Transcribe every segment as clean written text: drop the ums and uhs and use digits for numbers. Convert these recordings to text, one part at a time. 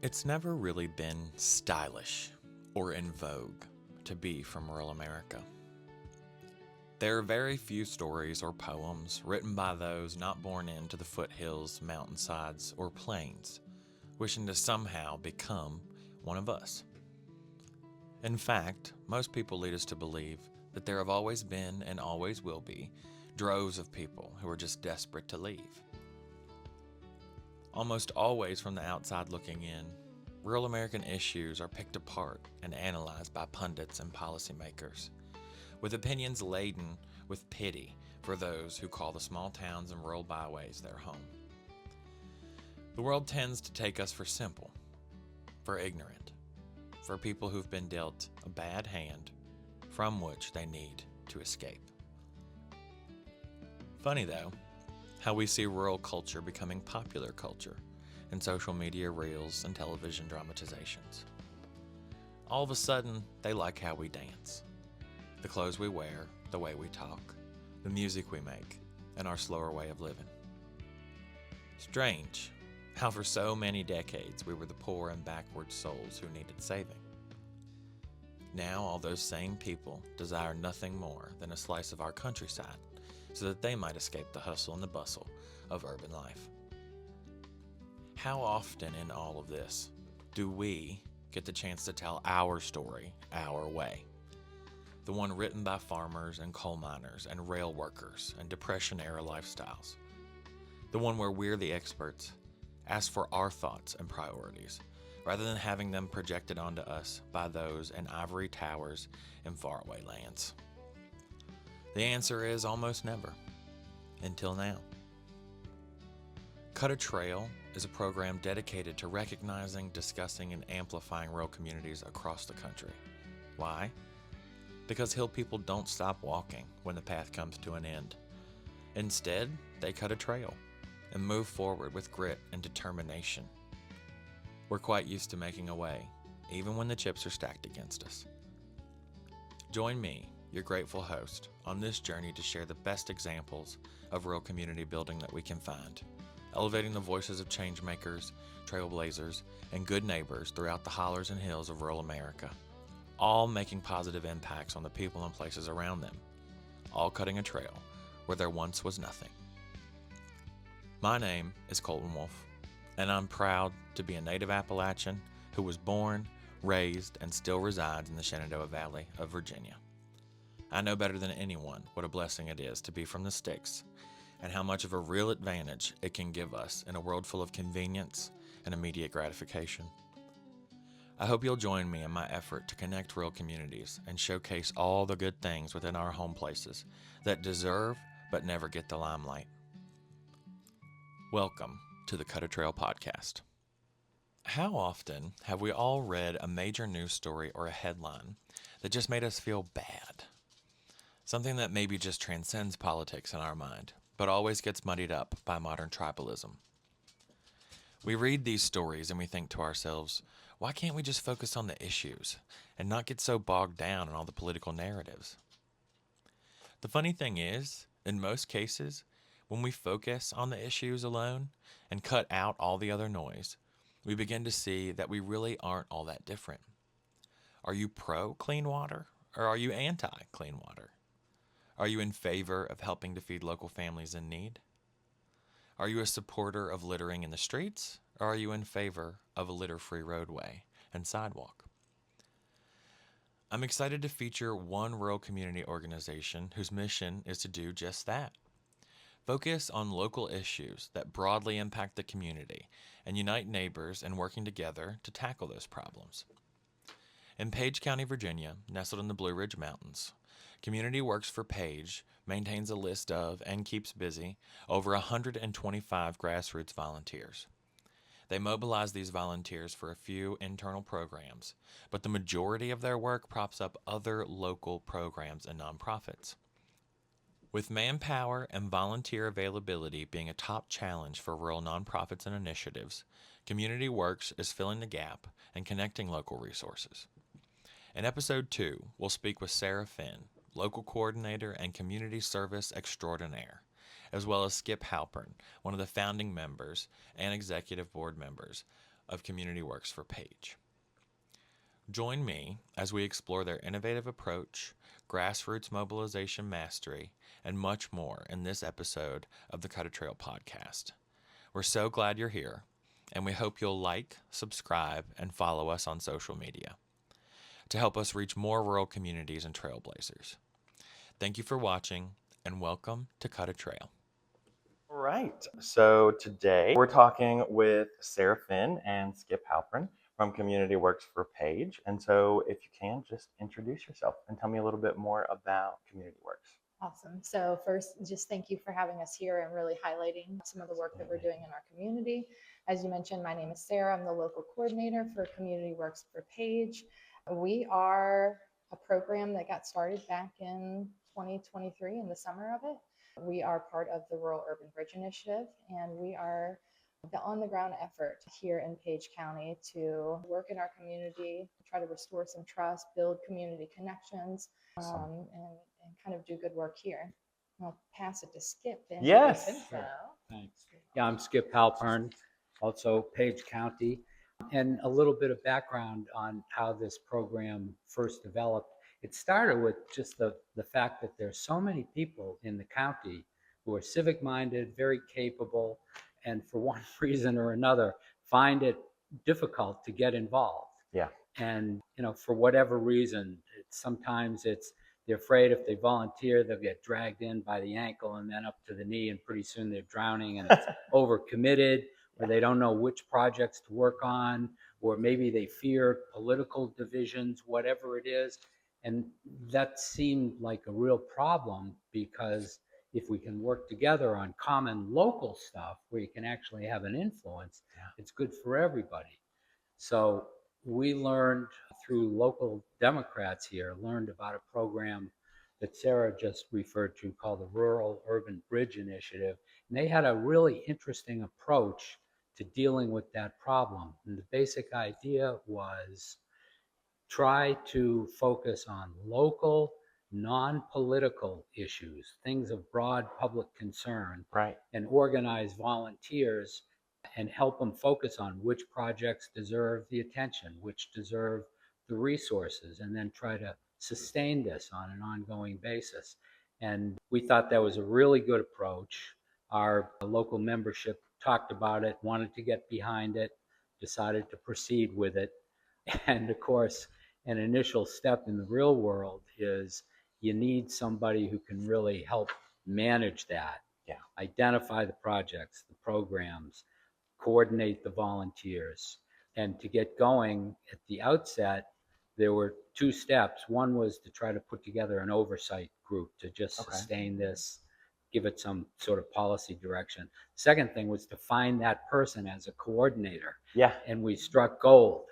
It's never really been stylish or in vogue to be from rural America. There are very few stories or poems written by those not born into the foothills, mountainsides, or plains, wishing to somehow become one of us. In fact, most people lead us to believe that there have always been and always will be droves of people who are just desperate to leave. Almost always from the outside looking in, rural American issues are picked apart and analyzed by pundits and policymakers, with opinions laden with pity for those who call the small towns and rural byways their home. The world tends to take us for simple, for ignorant, for people who've been dealt a bad hand from which they need to escape. Funny though, how we see rural culture becoming popular culture in social media reels and television dramatizations. All of a sudden, they like how we dance, the clothes we wear, the way we talk, the music we make, and our slower way of living. Strange how for so many decades we were the poor and backward souls who needed saving. Now all those same people desire nothing more than a slice of our countryside so that they might escape the hustle and the bustle of urban life. How often in all of this do we get the chance to tell our story our way? The one written by farmers and coal miners and rail workers and Depression-era lifestyles. The one where we're the experts, ask for our thoughts and priorities, rather than having them projected onto us by those in ivory towers in faraway lands. The answer is almost never, until now. Cut a Trail is a program dedicated to recognizing, discussing, and amplifying rural communities across the country. Why? Because hill people don't stop walking when the path comes to an end. Instead, they cut a trail and move forward with grit and determination. We're quite used to making a way, even when the chips are stacked against us. Join me, your grateful host, on this journey to share the best examples of rural community building that we can find, elevating the voices of changemakers, trailblazers, and good neighbors throughout the hollers and hills of rural America, all making positive impacts on the people and places around them, all cutting a trail where there once was nothing. My name is Colton Wolf, and I'm proud to be a native Appalachian who was born, raised, and still resides in the Shenandoah Valley of Virginia. I know better than anyone what a blessing it is to be from the sticks and how much of a real advantage it can give us in a world full of convenience and immediate gratification. I hope you'll join me in my effort to connect rural communities and showcase all the good things within our home places that deserve but never get the limelight. Welcome to the Cut a Trail podcast. How often have we all read a major news story or a headline that just made us feel bad? Something that maybe just transcends politics in our mind, but always gets muddied up by modern tribalism. We read these stories and we think to ourselves, why can't we just focus on the issues and not get so bogged down in all the political narratives? The funny thing is, in most cases, when we focus on the issues alone and cut out all the other noise, we begin to see that we really aren't all that different. Are you pro clean water or are you anti clean water? Are you in favor of helping to feed local families in need? Are you a supporter of littering in the streets or are you in favor of a litter-free roadway and sidewalk? I'm excited to feature one rural community organization whose mission is to do just that. Focus on local issues that broadly impact the community and unite neighbors in working together to tackle those problems. In Page County, Virginia, nestled in the Blue Ridge Mountains, Community Works for Page maintains a list of and keeps busy over 125 grassroots volunteers. They mobilize these volunteers for a few internal programs, but the majority of their work props up other local programs and nonprofits. With manpower and volunteer availability being a top challenge for rural nonprofits and initiatives, Community Works is filling the gap and connecting local resources. In Episode 2, we'll speak with Sarah Finn, local coordinator and community service extraordinaire, as well as Skip Halpern, one of the founding members and executive board members of Community Works for Page. Join me as we explore their innovative approach, grassroots mobilization mastery, and much more in this episode of the Cut a Trail podcast. We're so glad you're here, and we hope you'll like, subscribe, and follow us on social media to help us reach more rural communities and trailblazers. Thank you for watching, and welcome to Cut a Trail. All right, so today we're talking with Sarah Finn and Skip Halpern from Community Works for Page. And so if you can, just introduce yourself and tell me a little bit more about Community Works. Awesome. So first, just thank you for having us here and really highlighting some of the work that we're doing in our community. As you mentioned, my name is Sarah. I'm the local coordinator for Community Works for Page. We are a program that got started back in 2023 in the summer of it. We are part of the Rural Urban Bridge Initiative, and we are the on-the-ground effort here in Page County to work in our community, try to restore some trust, build community connections, and kind of do good work here. I'll pass it to Skip. Yes. Info. Thanks. Yeah, I'm Skip Halpern, also Page County. And a little bit of background on how this program first developed. It started with just the fact that there's so many people in the county who are civic minded, very capable, and for one reason or another find it difficult to get involved. Yeah. And for whatever reason, sometimes they're afraid if they volunteer they'll get dragged in by the ankle and then up to the knee, and pretty soon they're drowning, and it's overcommitted, or they don't know which projects to work on, or maybe they fear political divisions, whatever it is. And that seemed like a real problem, because if we can work together on common local stuff where you can actually have an influence, it's good for everybody. So we learned through local Democrats here, learned about a program that Sarah just referred to called the Rural Urban Bridge Initiative. And they had a really interesting approach to dealing with that problem. And the basic idea was try to focus on local, non-political issues, things of broad public concern, Right. and organize volunteers and help them focus on which projects deserve the attention, which deserve the resources, and then try to sustain this on an ongoing basis. And we thought that was a really good approach. Our local membership talked about it, wanted to get behind it, decided to proceed with it. And of course, an initial step in the real world is you need somebody who can really help manage that. Yeah. Identify the projects, the programs, coordinate the volunteers. And to get going at the outset, there were two steps. One was to try to put together an oversight group to just sustain this, give it some sort of policy direction. Second thing was to find that person as a coordinator. Yeah. And we struck gold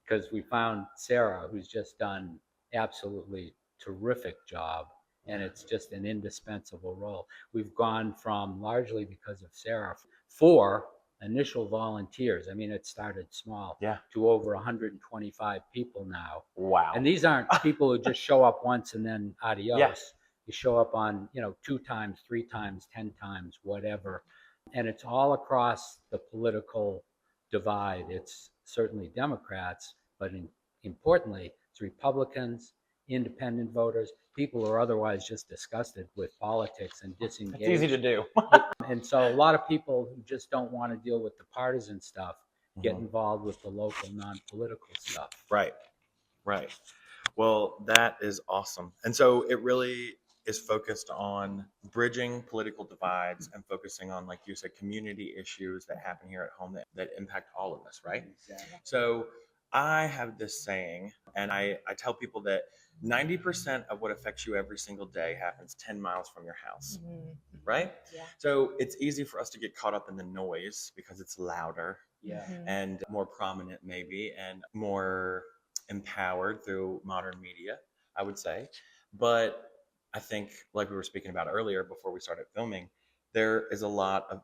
because we found Sarah, who's just done absolutely terrific job, and it's just an indispensable role. We've gone from, largely because of Sarah, 4 initial volunteers. I mean, it started small, to over 125 people now. Wow. And these aren't people who just show up once and then adios. Yeah. You show up on, 2 times, 3 times, 10 times, whatever. And it's all across the political divide. It's certainly Democrats, but importantly, it's Republicans, independent voters, people who are otherwise just disgusted with politics and disengaged. It's easy to do. And so a lot of people who just don't want to deal with the partisan stuff get involved with the local non-political stuff. Right. Right. Well, that is awesome. And so it really is focused on bridging political divides and focusing on, like you said, community issues that happen here at home that impact all of us, right? Exactly. So I have this saying, and I tell people that 90% of what affects you every single day happens 10 miles from your house, right? Yeah. So it's easy for us to get caught up in the noise because it's louder and more prominent maybe, and more empowered through modern media, I would say. But I think, like we were speaking about earlier before we started filming, there is a lot of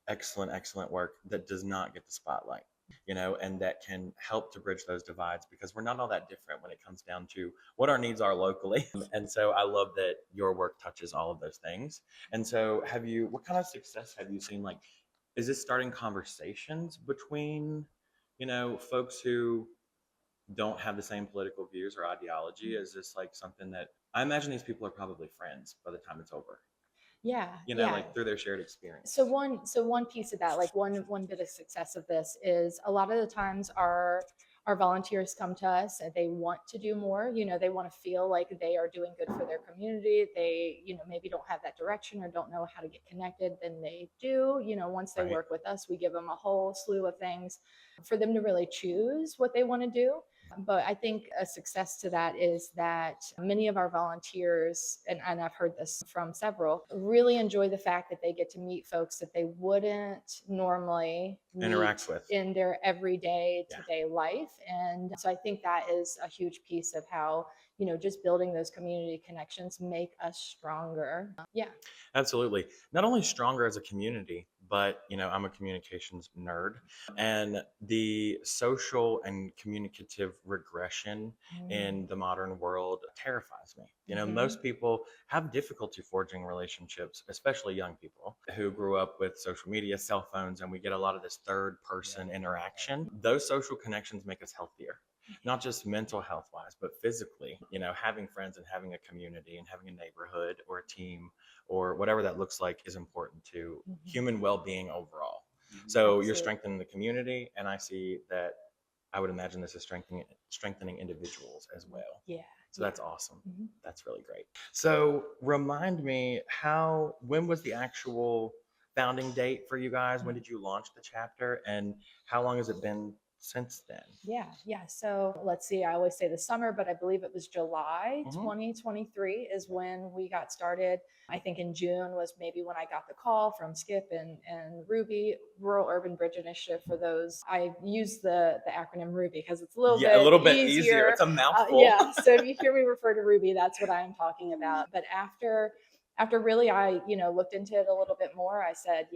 excellent work that does not get the spotlight, and that can help to bridge those divides, because we're not all that different when it comes down to what our needs are locally. And so I love that your work touches all of those things. And so what kind of success have you seen? Like, is this starting conversations between, folks who don't have the same political views or ideology? Is this like something that I imagine these people are probably friends by the time it's over? Yeah, yeah. Like through their shared experience. So one piece of that, like one bit of success of this is a lot of the times our volunteers come to us and they want to do more. They want to feel like they are doing good for their community. They, maybe don't have that direction or don't know how to get connected. Then they do. Once they Right. work with us, we give them a whole slew of things for them to really choose what they want to do. But I think a success to that is that many of our volunteers, and I've heard this from several, really enjoy the fact that they get to meet folks that they wouldn't normally Interact with in their everyday today life. And so I think that is a huge piece of how, just building those community connections make us stronger. Yeah. Absolutely. Not only stronger as a community, but I'm a communications nerd, and the social and communicative regression in the modern world terrifies me. Most people have difficulty forging relationships, especially young people who grew up with social media, cell phones, and we get a lot of this third person interaction. Those social connections make us healthier. Not just mental health wise, but physically, having friends and having a community and having a neighborhood or a team or whatever that looks like is important to human well-being overall. So Absolutely. You're strengthening the community, and I see that. I would imagine this is strengthening individuals as well. Yeah. So that's awesome. That's really great. So remind me, when was the actual founding date for you guys? When did you launch the chapter, and how long has it been since then? Yeah. So let's see, I always say the summer, but I believe it was July 2023 is when we got started. I think in June was maybe when I got the call from Skip and Ruby, Rural Urban Bridge Initiative. For those, I use the acronym Ruby because it's a little bit easier. It's a mouthful. Yeah. So if you hear me refer to Ruby, that's what I'm talking about. But after really I looked into it a little bit more, I said,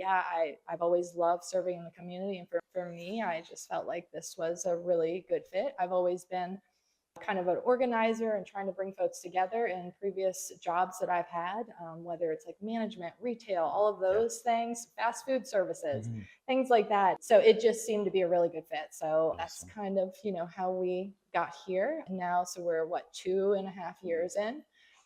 I've always loved serving in the community, and for me, I just felt like this was a really good fit. I've always been kind of an organizer and trying to bring folks together in previous jobs that I've had, whether it's like management, retail, all of those things, fast food services, things like that. So it just seemed to be a really good fit. So that's kind of how we got here now. So we're 2.5 years in,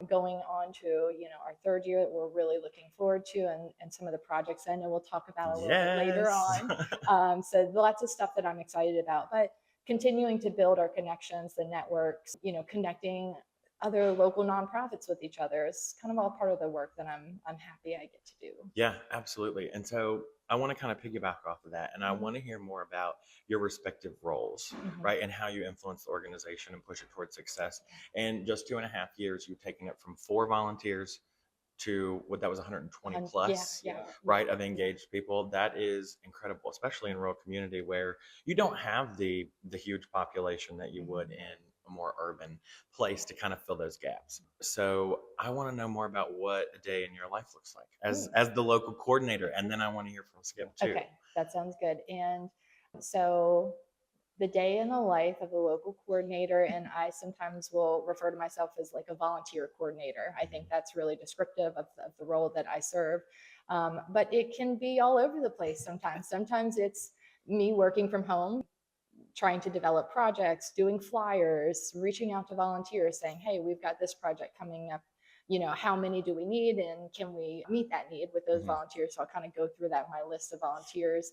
going on to our third year that we're really looking forward to, and some of the projects I know we'll talk about a little bit later on. So lots of stuff that I'm excited about, but continuing to build our connections, the networks, connecting other local nonprofits with each other is kind of all part of the work that I'm happy I get to do. Yeah, absolutely. And so I want to kind of piggyback off of that, and I want to hear more about your respective roles, right? And how you influence the organization and push it towards success. And just 2.5 years, you've taken it from 4 volunteers to what that was 120 plus, right, of engaged people. That is incredible, especially in a rural community where you don't have the huge population that you would in a more urban place to kind of fill those gaps. So I want to know more about what a day in your life looks like as the local coordinator, and then I want to hear from Skip too. Okay, that sounds good. And so the day in the life of the local coordinator, and I sometimes will refer to myself as like a volunteer coordinator. I think that's really descriptive of the role that I serve. But it can be all over the place sometimes. Sometimes it's me working from home, trying to develop projects, doing flyers, reaching out to volunteers saying, hey, we've got this project coming up. How many do we need, and can we meet that need with those volunteers? So I'll kind of go through my list of volunteers.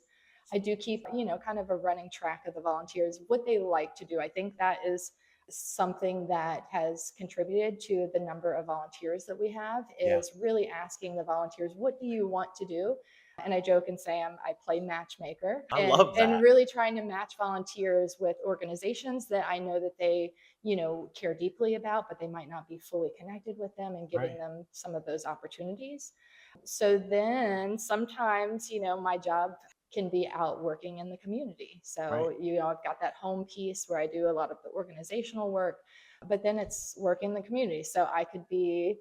I do keep, kind of a running track of the volunteers, what they like to do. I think that is something that has contributed to the number of volunteers that we have, is really asking the volunteers, what do you want to do? And I joke and say I play matchmaker. I love that. And really trying to match volunteers with organizations that I know that they, care deeply about, but they might not be fully connected with them, and giving them some of those opportunities. So then sometimes, my job can be out working in the community. So, I've got that home piece where I do a lot of the organizational work, but then it's work in the community. So I could be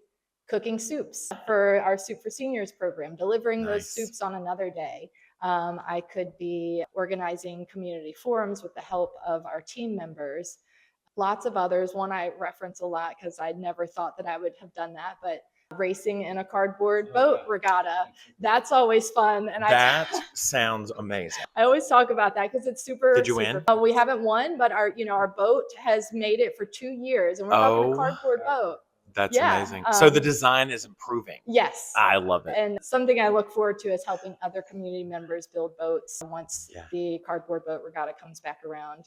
cooking soups for our Soup for Seniors program, delivering those soups on another day. I could be organizing community forums with the help of our team members. Lots of others. One I reference a lot because I never thought that I would have done that, but racing in a cardboard boat regatta. That's always fun. And That sounds amazing. I always talk about that because it's super. Did you super win? We haven't won, but our boat has made it for 2 years, and we're talking a Oh, cardboard boat. that's Yeah, amazing. So the design is improving. Yes. I love it. And something I look forward to is helping other community members build boats once the cardboard boat regatta comes back around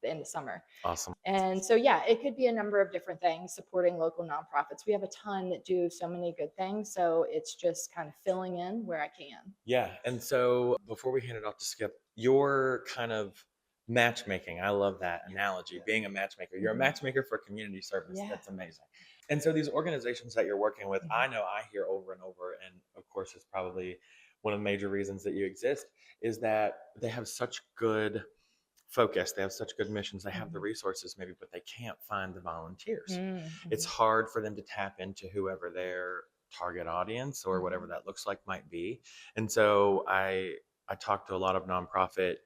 in the summer. Awesome. And so, yeah, it could be a number of different things, supporting local nonprofits. We have a ton that do so many good things. So it's just kind of filling in where I can. Yeah. And so before we hand it off to Skip, your kind of matchmaking, I love that analogy, being a matchmaker. You're a matchmaker for community service. Yeah. That's amazing. And so these organizations that you're working with, I know I hear over and over, and of course it's probably one of the major reasons that you exist, is that they have such good focus, they have such good missions, they have the resources maybe, but they can't find the volunteers. It's hard for them to tap into whoever their target audience or whatever that looks like might be. And so I talk to a lot of nonprofit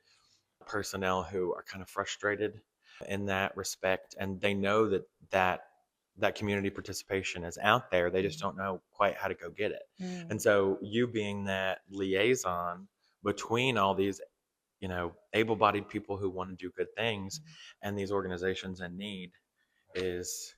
personnel who are kind of frustrated in that respect, and they know that community participation is out there, they just don't know quite how to go get it. And so you being that liaison between all these able-bodied people who want to do good things and these organizations in need is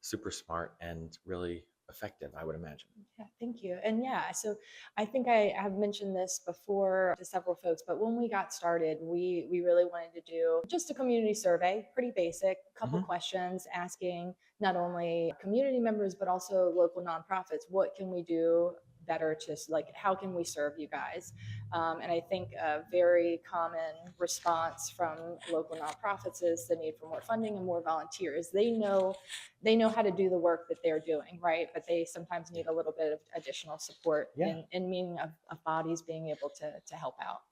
super smart and really effective, I would imagine. Yeah, thank you. And yeah, so I think I have mentioned this before to several folks, but when we got started, we really wanted to do just a community survey, pretty basic, couple questions asking not only community members, but also local nonprofits, what can we do better to, like, how can we serve you guys? And I think a very common response from local nonprofits is the need for more funding and more volunteers. They know how to do the work that they're doing, right? But they sometimes need a little bit of additional support in meaning of bodies being able to help out.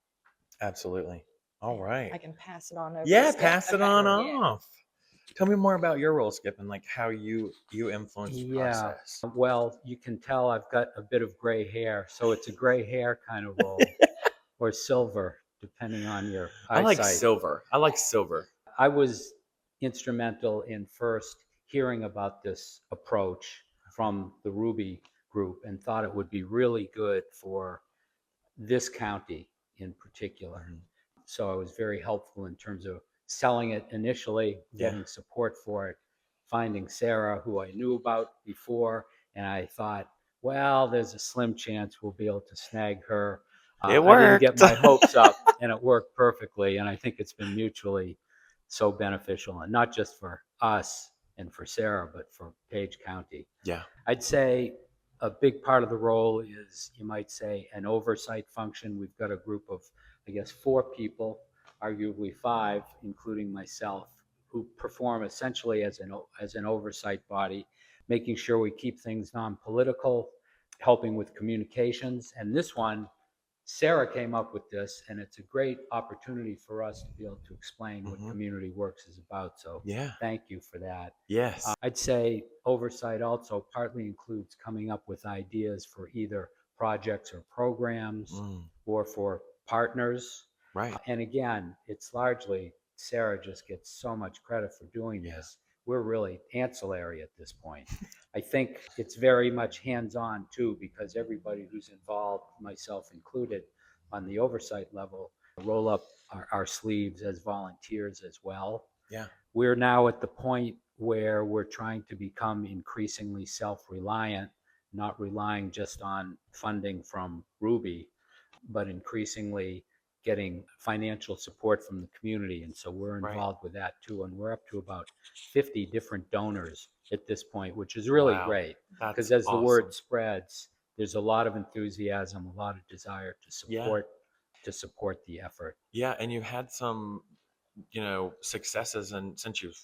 Absolutely. All right. I can pass it on over. Yeah, to Skip. pass it on off. Tell me more about your role, Skip, and like how you influence the process. Well, you can tell I've got a bit of gray hair, so it's a gray hair kind of role, or silver, depending on your eyesight. I like silver. I was instrumental in first hearing about this approach from the Ruby group and thought it would be really good for this county in particular. So I was very helpful in terms of selling it initially, getting support for it, finding Sarah, who I knew about before, and I thought, well, there's a slim chance we'll be able to snag her. It worked. I didn't get my hopes up, and it worked perfectly, and I think it's been mutually so beneficial, and not just for us and for Sarah, but for Page County. Yeah. I'd say a big part of the role is, you might say, an oversight function. We've got a group of, I guess, 4 people, arguably 5, including myself, who perform essentially as an oversight body, making sure we keep things non-political, helping with communications. And this one, Sarah came up with this, and it's a great opportunity for us to be able to explain what Community Works is about. So thank you for that. Yes. I'd say oversight also partly includes coming up with ideas for either projects or programs or for partners. Right. And again, it's largely Sarah just gets so much credit for doing this. We're really ancillary at this point. I think it's very much hands-on too, because everybody who's involved, myself included, on the oversight level, roll up our sleeves as volunteers as well. Yeah. We're now at the point where we're trying to become increasingly self-reliant, not relying just on funding from Ruby, but increasingly getting financial support from the community. And so we're involved with that too. And we're up to about 50 different donors at this point, which is really great, because as the word spreads, there's a lot of enthusiasm, a lot of desire to support the effort. Yeah. And you had some successes, and since you've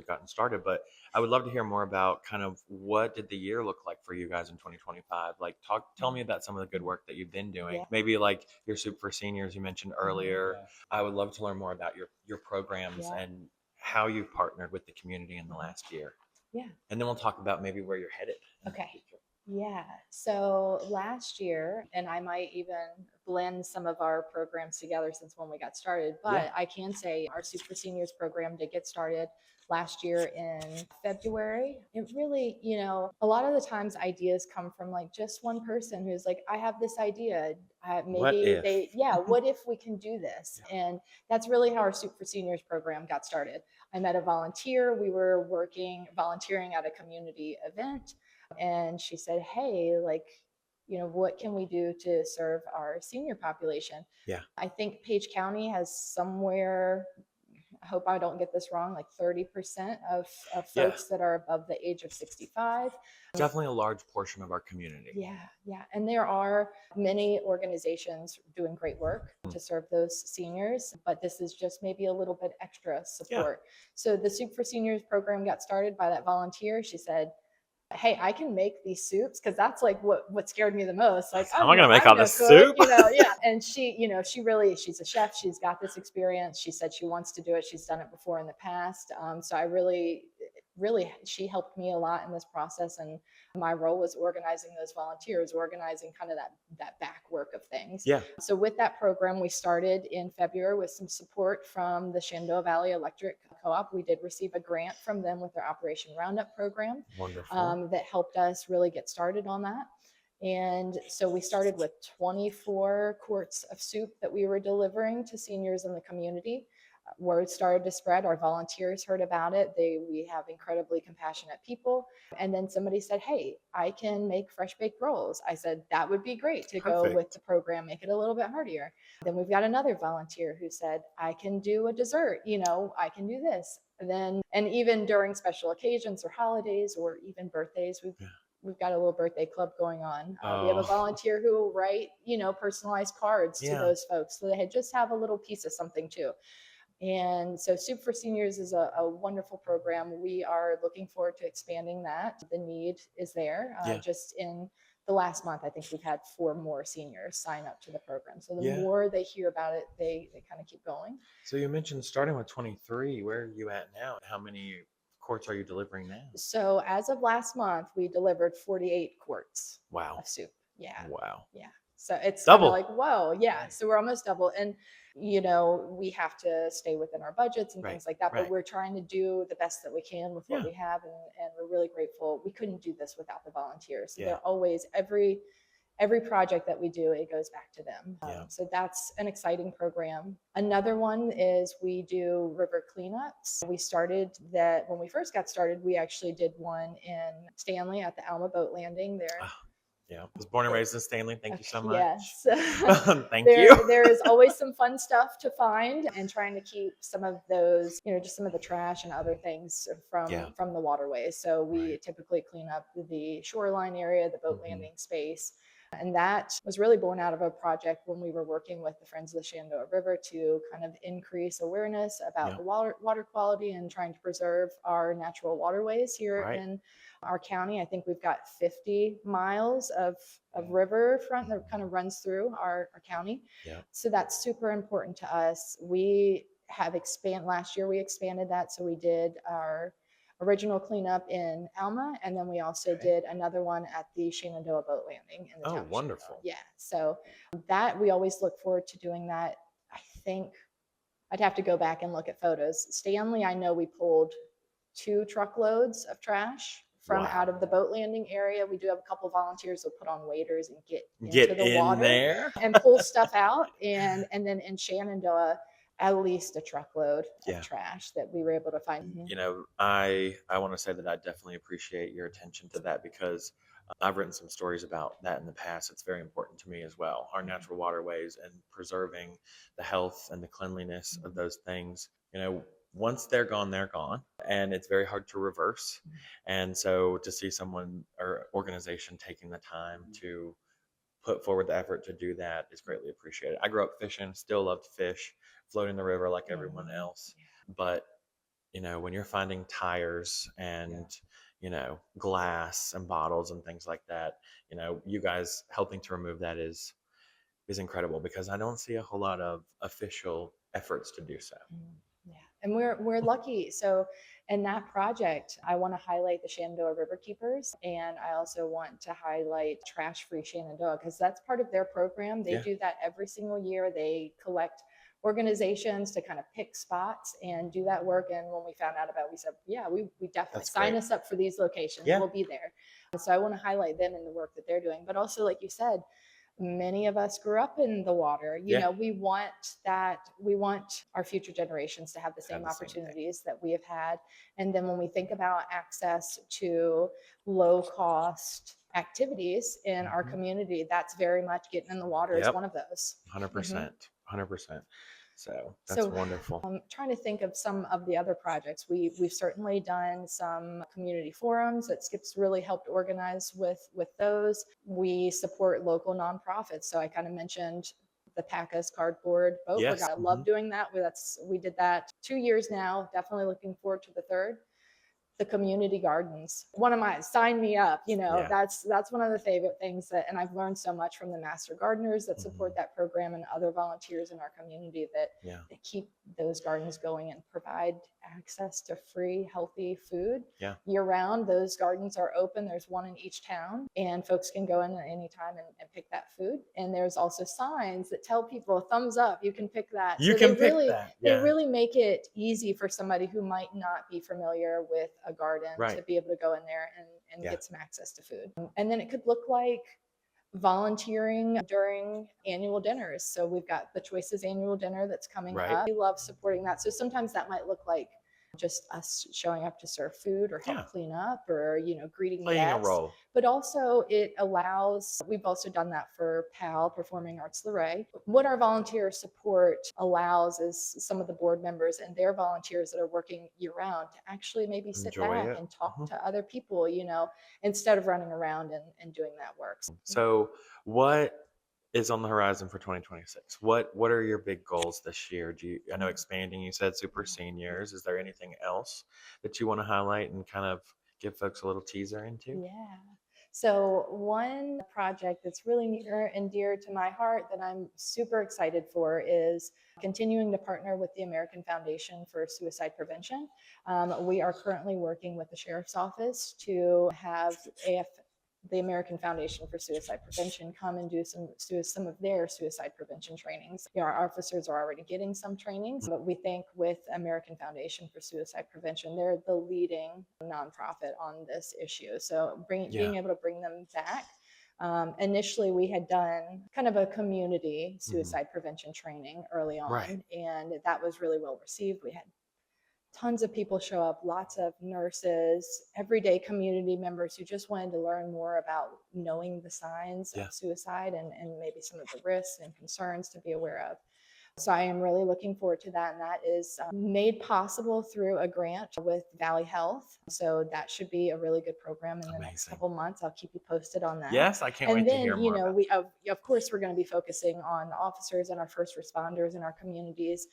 gotten started, but I would love to hear more about kind of what did the year look like for you guys in 2025? Like tell me about some of the good work that you've been doing. Maybe like your Soup for Seniors you mentioned earlier. I would love to learn more about your programs and how you've partnered with the community in the last year. Yeah. And then we'll talk about maybe where you're headed. Okay. Yeah. So last year, and I might even blend some of our programs together since when we got started, Yeah. but I can say our Soup for Seniors program did get started last year in February. It really, a lot of the times ideas come from like just one person who's like, I have this idea. What Maybe if? yeah, what if we can do this? And that's really how our Soup for Seniors program got started. I met a volunteer. We were volunteering at a community event, and she said, hey, like, what can we do to serve our senior population? Yeah. I think Page County has somewhere, I hope I don't get this wrong, like 30% of Yeah. folks that are above the age of 65. Definitely a large portion of our community. Yeah, yeah. And there are many organizations doing great work to serve those seniors, but this is just maybe a little bit extra support. So the Soup for Seniors program got started by that volunteer. She said, hey, I can make these soups, because that's like what scared me the most. Like, How am I gonna make all no this cook, soup? yeah. And she, she's a chef. She's got this experience. She said she wants to do it. She's done it before in the past. So I really, she helped me a lot in this process. And my role was organizing those volunteers, organizing kind of that back work of things. Yeah. So with that program, we started in February with some support from the Shenandoah Valley Electric Co-op. We did receive a grant from them with their Operation Roundup program. Wonderful. That helped us really get started on that. And so we started with 24 quarts of soup that we were delivering to seniors in the community. Word started to spread. Our volunteers heard about it. We have incredibly compassionate people. And then somebody said, hey, I can make fresh baked rolls. I said, that would be great to go with Perfect. the program, make it a little bit heartier. Then we've got another volunteer who said, I can do a dessert, I can do this. And even during special occasions or holidays or even birthdays, we've got a little birthday club going on. We have a Oh. volunteer who will write, personalized cards to Yeah. those folks, so they just have a little piece of something too. And so Soup for Seniors is a wonderful program. We are looking forward to expanding that. The need is there. Yeah. Just in the last month, I think we've had 4 more seniors sign up to the program. So the Yeah. more they hear about it, they kind of keep going. So you mentioned starting with 23. Where are you at now? How many quarts are you delivering now? So as of last month, we delivered 48 quarts Wow. of soup. Yeah. Wow. Yeah. So it's kind of Double. like, whoa, yeah. So we're almost double. And, we have to stay within our budgets and Right, things like that, but right. we're trying to do the best that we can with what Yeah. we have. And we're really grateful. We couldn't do this without the volunteers. So Yeah. they're always, every project that we do, it goes back to them. Yeah. So that's an exciting program. Another one is we do river cleanups. We started that when we first got started. We actually did one in Stanley at the Alma Boat Landing there. Yeah. I was born and raised in Stanley. Thank you so much. Yes. Thank you. There is always some fun stuff to find, and trying to keep some of those, just some of the trash and other things from the waterways. So we typically clean up the shoreline area, the boat landing space. And that was really born out of a project when we were working with the Friends of the Shenandoah River to kind of increase awareness about the water quality and trying to preserve our natural waterways here in our county. I think we've got 50 miles of riverfront that kind of runs through our county. Yeah. So that's super important to us. We have last year we expanded that. So we did our original cleanup in Alma, and then we also did another one at the Shenandoah Boat Landing in the town of wonderful. Shenandoah. Yeah. So that we always look forward to doing that. I think I'd have to go back and look at photos. Stanley, I know we pulled 2 truckloads of trash from out of the boat landing area. We do have a couple of volunteers who put on waders and get into the water there and pull stuff out. And then in Shenandoah, at least a truckload of trash that we were able to find. I want to say that I definitely appreciate your attention to that, because I've written some stories about that in the past. It's very important to me as well. Our natural waterways and preserving the health and the cleanliness of those things. Once they're gone, and it's very hard to reverse. And so to see someone or organization taking the time to put forward the effort to do that is greatly appreciated. I grew up fishing, still love to fish, float in the river like everyone else. But, when you're finding tires and, glass and bottles and things like that, you guys helping to remove that is incredible, because I don't see a whole lot of official efforts to do so. Yeah, and we're lucky. So in that project, I want to highlight the Shenandoah River Keepers, and I also want to highlight Trash Free Shenandoah because that's part of their program. They Yeah. do that every single year. They collect organizations to kind of pick spots and do that work. And when we found out about it, we said, yeah, we definitely That's sign great. us up for these locations. Yeah. We'll be there. So I want to highlight them in the work that they're doing. But also, like you said, many of us grew up in the water. Yeah. We want our future generations to have the same the same thing. opportunities that we have had. And then when we think about access to low cost activities in our community, that's very much getting in the water is Yep. one of those. 100%. 100%. So that's wonderful. I'm trying to think of some of the other projects. We've certainly done some community forums that Skip's really helped organize with those. We support local nonprofits. So I kind of mentioned the Pacas cardboard boat. Yes. I love doing that. We did that 2 years now. Definitely looking forward to the third. The community gardens. One of my sign me up, Yeah. that's one of the favorite things and I've learned so much from the master gardeners that support that program and other volunteers in our community that keep those gardens going and provide access to free, healthy food year round. Those gardens are open. There's one in each town and folks can go in at any time and pick that food. And there's also signs that tell people thumbs up, you can pick that. They really make it easy for somebody who might not be familiar with a garden to be able to go in there and get some access to food. And then it could look like volunteering during annual dinners. So we've got the Choices annual dinner that's coming up. We love supporting that. So sometimes that might look like just us showing up to serve food or help clean up or, greeting Playing guests. a role. But also it allows, we've also done that for PAL, Performing Arts Luray. What our volunteer support allows is some of the board members and their volunteers that are working year round to actually maybe sit back and talk to other people, instead of running around and doing that work. So what is on the horizon for 2026? What are your big goals this year? I know expanding, you said super seniors. Is there anything else that you want to highlight and kind of give folks a little teaser into? Yeah. So one project that's really near and dear to my heart that I'm super excited for is continuing to partner with the American Foundation for Suicide Prevention. We are currently working with the Sheriff's Office to have the American Foundation for Suicide Prevention come and do some of their suicide prevention trainings. Our officers are already getting some trainings, but we think with American Foundation for Suicide Prevention, they're the leading nonprofit on this issue. So being able to bring them back. Initially, we had done kind of a community suicide prevention training early on, and that was really well received. We had tons of people show up, lots of nurses, everyday community members who just wanted to learn more about knowing the signs of suicide and maybe some of the risks and concerns to be aware of. So I am really looking forward to that. And that is made possible through a grant with Valley Health. So that should be a really good program in the next couple months. I'll keep you posted on that. Yes, I can't wait to hear more. And then, of course, we're going to be focusing on officers and our first responders in our communities.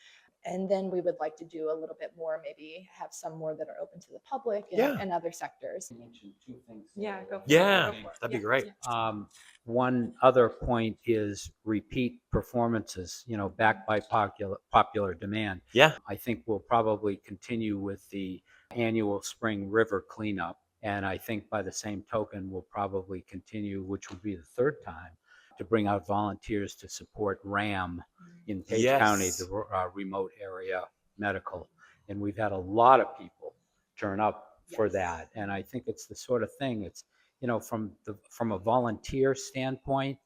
And then we would like to do a little bit more, maybe have some more that are open to the public and other sectors. I mentioned two things. Yeah, go for it. Yeah, Go for it. that'd be great. One other point is repeat performances, backed by popular demand. Yeah. I think we'll probably continue with the annual spring river cleanup. And I think by the same token, we'll probably continue, which would be the third time, to bring out volunteers to support RAM in Page County, the remote area medical. And we've had a lot of people turn up for that. And I think it's the sort of thing, it's, from a volunteer standpoint,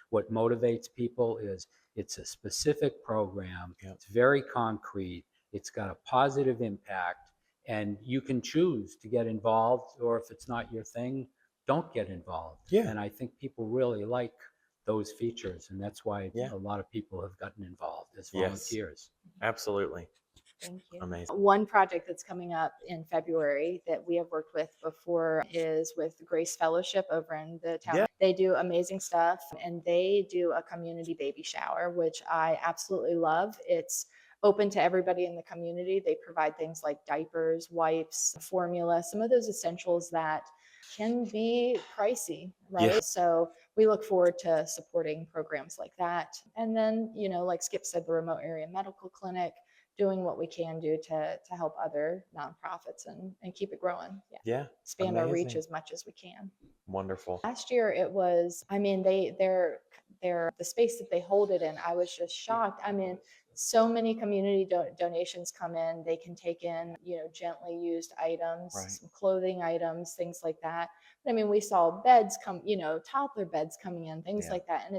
what motivates people is it's a specific program. It's very concrete. It's got a positive impact, and you can choose to get involved, or if it's not your thing, don't get involved. And I think people really like those features, and that's why a lot of people have gotten involved as volunteers. Absolutely. Thank you. Amazing. One project that's coming up in February that we have worked with before is with the Grace Fellowship over in the town. Yeah. They do amazing stuff, and they do a community baby shower, which I absolutely love. It's open to everybody in the community. They provide things like diapers, wipes, formula, some of those essentials that can be pricey, right? Yeah. So we look forward to supporting programs like that. And then, like Skip said, the remote area medical clinic, doing what we can do to help other nonprofits and keep it growing. Yeah. Yeah. Expand our reach Amazing. as much as we can. Wonderful. Last year it was, I mean, they're the space that they hold it in. I was just shocked. I mean, so many community donations come in. They can take in, gently used items, Right. some clothing items, things like that. But I mean, we saw beds come, toddler beds coming in, things Yeah. like that. And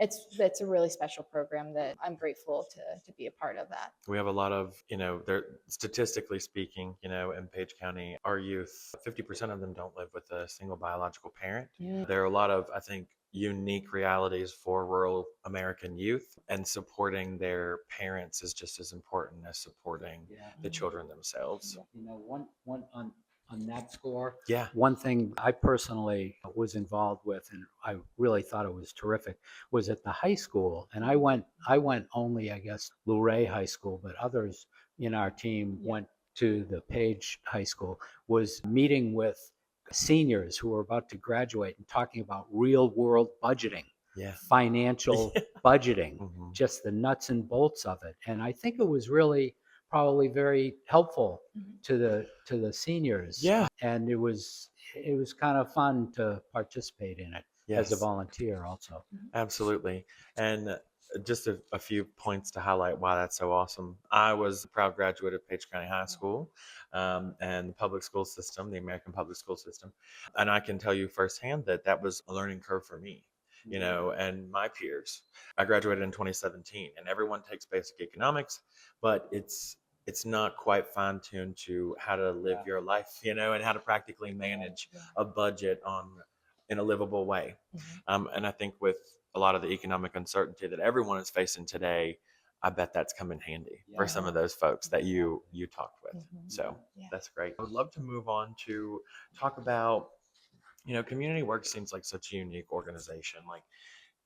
it's a really special program that I'm grateful to be a part of that. We have a lot of, there, statistically speaking, in Page County, our youth, 50% of them don't live with a single biological parent. Yeah. There are a lot of, I think, unique realities for rural American youth, and supporting their parents is just as important as supporting the children themselves. One on that score. Yeah. One thing I personally was involved with, and I really thought it was terrific, was at the high school. And I went only, I guess, Luray High School, but others in our team went to the Page High School, was meeting with seniors who were about to graduate and talking about real world budgeting, financial budgeting, just the nuts and bolts of it. And I think it was really probably very helpful to the seniors. Yeah. And it was kind of fun to participate in it as a volunteer also. Absolutely. And just a few points to highlight why that's so awesome. I was a proud graduate of Page County High School and the public school system, the American public school system. And I can tell you firsthand that was a learning curve for me, and my peers. I graduated in 2017, and everyone takes basic economics, but it's not quite fine-tuned to how to live your life, and how to practically manage a budget in a livable way. And I think with a lot of the economic uncertainty that everyone is facing today, I bet that's come in handy for some of those folks that you talked with. So that's great. I would love to move on to talk about, Community Work seems like such a unique organization, like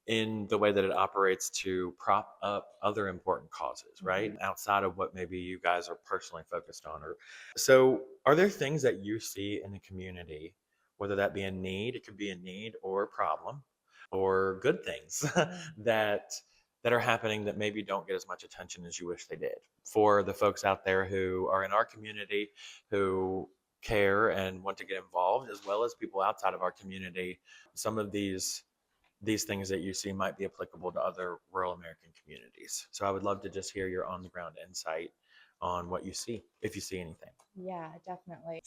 in the way that it operates to prop up other important causes, right? Outside of what maybe you guys are personally focused on. So are there things that you see in the community, whether that be a need, it could be a need or a problem, or good things that are happening that maybe don't get as much attention as you wish they did? For the folks out there who are in our community, who care and want to get involved, as well as people outside of our community, some of these things that you see might be applicable to other rural American communities. So I would love to just hear your on the ground insight on what you see, if you see anything. Yeah, definitely.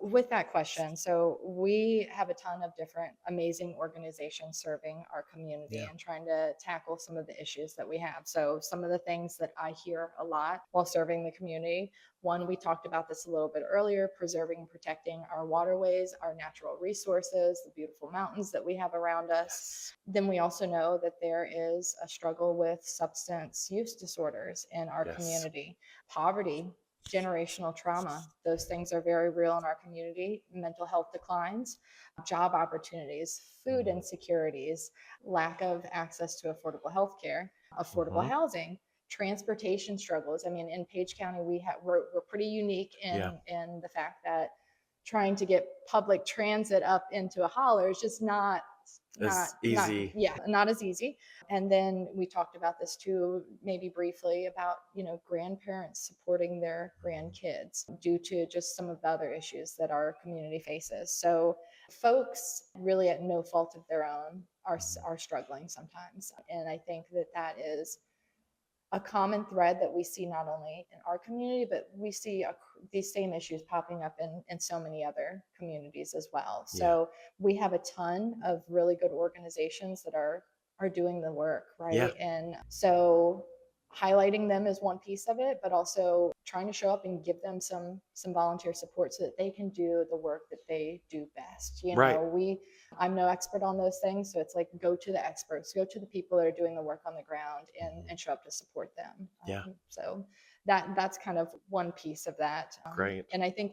With that question, so we have a ton of different amazing organizations serving our community and trying to tackle some of the issues that we have. So some of the things that I hear a lot while serving the community, one, we talked about this a little bit earlier, preserving and protecting our waterways, our natural resources, the beautiful mountains that we have around us. Then we also know that there is a struggle with substance use disorders in our community, poverty, generational trauma. Those things are very real in our community. Mental health declines, job opportunities, food insecurities, lack of access to affordable health care, affordable housing, transportation struggles. I mean, in Page County, we're pretty unique in the fact that trying to get public transit up into a holler is just not easy. Not as easy. And then we talked about this too, maybe briefly, about grandparents supporting their grandkids due to just some of the other issues that our community faces. So folks, really at no fault of their own, are struggling sometimes. And I think that is a common thread that we see not only in our community, but we see these same issues popping up in so many other communities as well. So we have a ton of really good organizations that are doing the work, right? And so highlighting them is one piece of it, but also trying to show up and give them some volunteer support so that they can do the work that they do best. I'm no expert on those things, so it's like, go to the experts, go to the people that are doing the work on the ground, and show up to support them. So that's kind of one piece of that. Great. And I think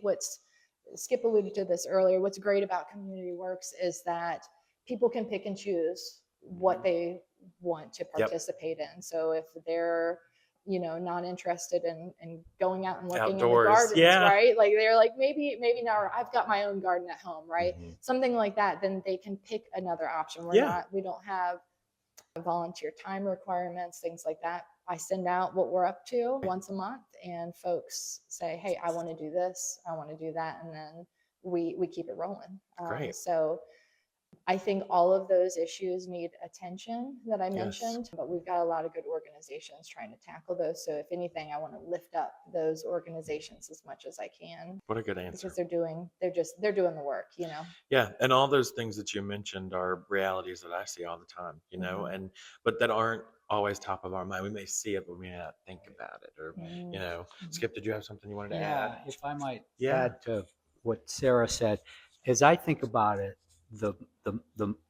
Skip alluded to this earlier, what's great about Community Works is that people can pick and choose what they want to participate in. So if they're not interested in going out and looking Outdoors, in the gardens, right? Like they're like, maybe not, I've got my own garden at home, right? Something like that, then they can pick another option. We don't have volunteer time requirements, things like that. I send out what we're up to once a month, and folks say, hey, I want to do this, I want to do that, and then we keep it rolling. Great. So I think all of those issues need attention that I Yes. mentioned, but we've got a lot of good organizations trying to tackle those. So if anything, I want to lift up those organizations as much as I can, What a good answer. because they're doing the work, you know. Yeah, and all those things that you mentioned are realities that I see all the time, you know, and but that aren't always top of our mind. We may see it, but we may not think about it. Or, you know, Skip, did you have something you wanted to Yeah, add? if I might Yeah. add to what Sarah said, as I think about it, the